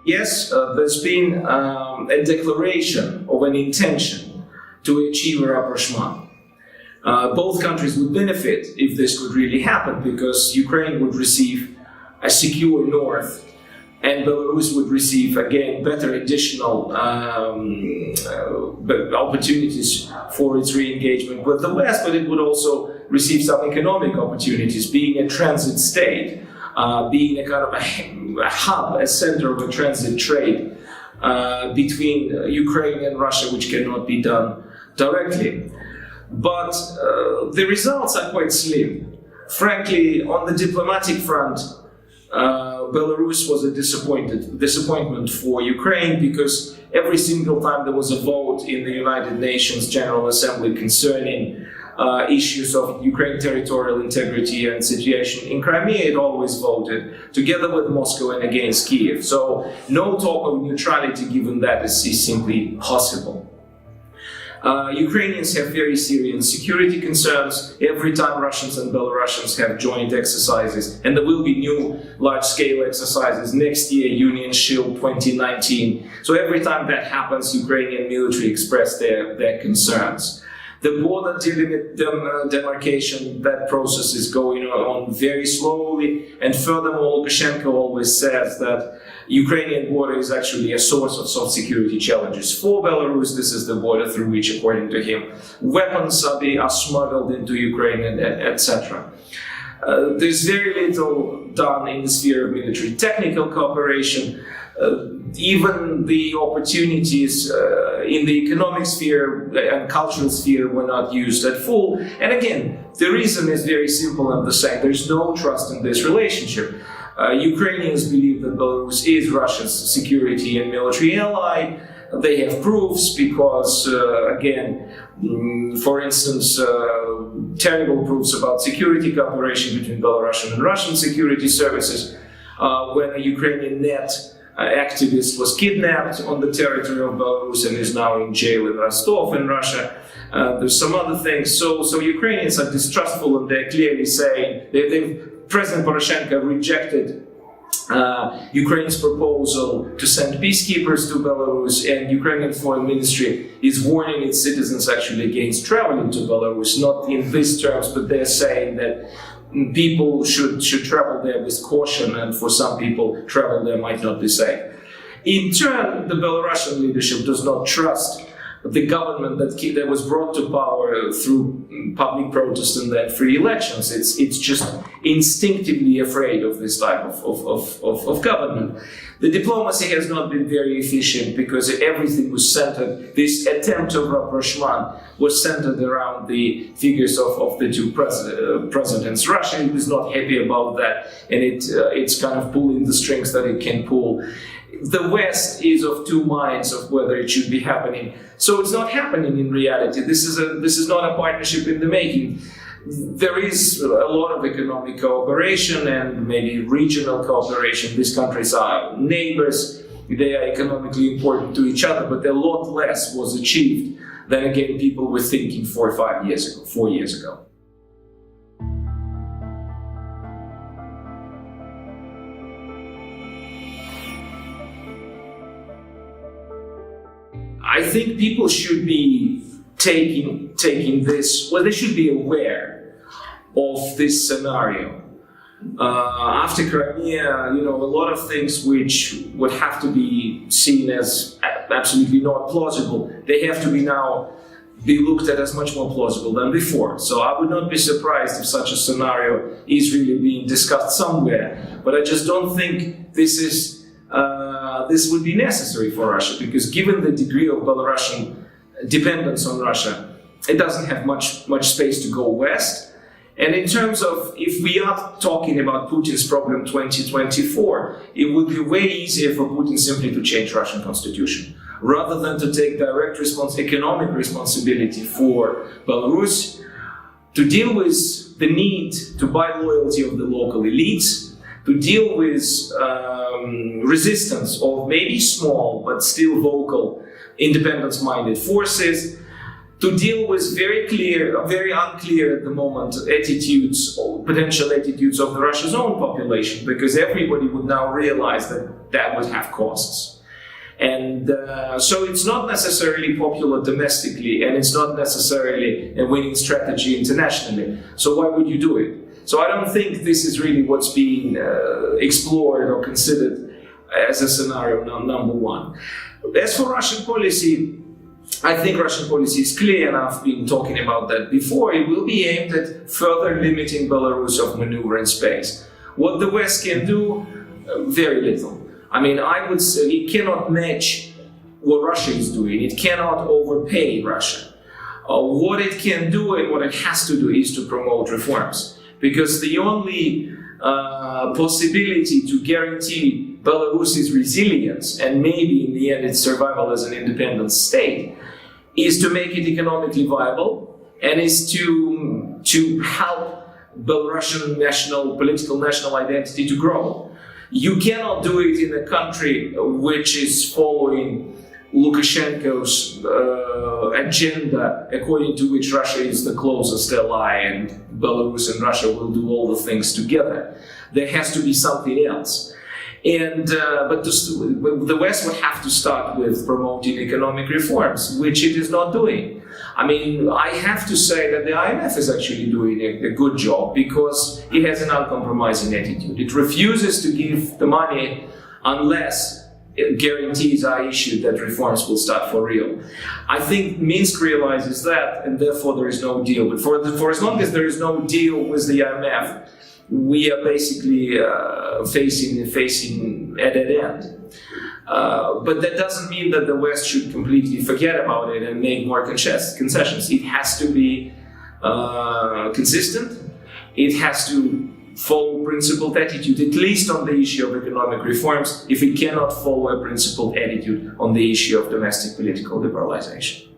Yes, there's been a declaration of an intention to achieve a rapprochement. Both countries would benefit if this could really happen, because Ukraine would receive a secure north, and Belarus would receive, again, better additional opportunities for its re-engagement with the West, but it would also receive some economic opportunities, being a transit state, being a kind of a hub, a center of a transit trade between Ukraine and Russia, which cannot be done directly. But the results are quite slim. Frankly, on the diplomatic front, Belarus was a disappointment for Ukraine, because every single time there was a vote in the United Nations General Assembly concerning issues of Ukraine territorial integrity and situation in Crimea, it always voted together with Moscow and against Kiev. So no talk of neutrality, given that, is simply possible. Ukrainians have very serious security concerns. Every time Russians and Belarusians have joint exercises, and there will be new large-scale exercises next year, Union Shield 2019. So every time that happens, Ukrainian military express their concerns. The border demarcation, that process is going on very slowly, and furthermore, Lukashenko always says that Ukrainian border is actually a source of soft security challenges for Belarus. This is the border through which, according to him, weapons are smuggled into Ukraine, etc. There's very little done in the sphere of military technical cooperation. Even the opportunities in the economic sphere and cultural sphere were not used at full. And again, the reason is very simple and the same. There's no trust in this relationship. Ukrainians believe that Belarus is Russia's security and military ally. They have proofs because, again, for instance, terrible proofs about security cooperation between Belarusian and Russian security services. When a Ukrainian net activist was kidnapped on the territory of Belarus and is now in jail in Rostov in Russia. There's some other things. So Ukrainians are distrustful, and they're clearly saying President Poroshenko rejected Ukraine's proposal to send peacekeepers to Belarus, and Ukrainian Foreign Ministry is warning its citizens actually against traveling to Belarus, not in these terms, but they're saying that people should travel there with caution, and for some people, travel there might not be safe. In turn, the Belarusian leadership does not trust the government that was brought to power through public protest and then free elections. It's just instinctively afraid of this type of government. The diplomacy has not been very efficient, because everything was centered, this attempt of rapprochement was centered around the figures of the two presidents. Russia is not happy about that, and it's kind of pulling the strings that it can pull. The West is of two minds of whether it should be happening. So it's not happening in reality. This is not a partnership in the making. There is a lot of economic cooperation and maybe regional cooperation. These countries are neighbors. They are economically important to each other, but a lot less was achieved than, again, people were thinking 4 years ago. I think people should be taking this, well, they should be aware of this scenario. After Crimea, a lot of things which would have to be seen as absolutely not plausible, they have to be looked at as much more plausible than before. So I would not be surprised if such a scenario is really being discussed somewhere. But I just don't think this would be necessary for Russia, because given the degree of Belarusian dependence on Russia, it doesn't have much space to go west. And in terms of, if we are talking about Putin's problem 2024, it would be way easier for Putin simply to change Russian constitution, rather than to take direct economic responsibility for Belarus, to deal with the need to buy loyalty of the local elites, to deal with resistance of maybe small but still vocal independence-minded forces, to deal with very unclear at the moment attitudes or potential attitudes of Russia's own population, because everybody would now realize that that would have costs. And so it's not necessarily popular domestically, and it's not necessarily a winning strategy internationally. So why would you do it? So I don't think this is really what's being explored or considered as a scenario number one. As for Russian policy, I think Russian policy is clear enough, been talking about that before. It will be aimed at further limiting Belarus of maneuver in space. What the West can do, very little. I mean, I would say it cannot match what Russia is doing. It cannot overpay Russia. What it can do and what it has to do is to promote reforms. Because the only possibility to guarantee Belarus's resilience and maybe in the end its survival as an independent state is to make it economically viable and is to help Belarusian political national identity to grow. You cannot do it in a country which is following Lukashenko's agenda, according to which Russia is the closest ally and Belarus and Russia will do all the things together. There has to be something else. And but the West would have to start with promoting economic reforms, which it is not doing. I mean, I have to say that the IMF is actually doing a good job because it has an uncompromising attitude. It refuses to give the money unless guarantees are issued that reforms will start for real. I think Minsk realizes that, and therefore there is no deal. But for as long as there is no deal with the IMF, we are basically facing a dead end. But that doesn't mean that the West should completely forget about it and make more concessions. It has to be consistent. It has to follow principled attitude, at least on the issue of economic reforms, if it cannot follow a principled attitude on the issue of domestic political liberalization.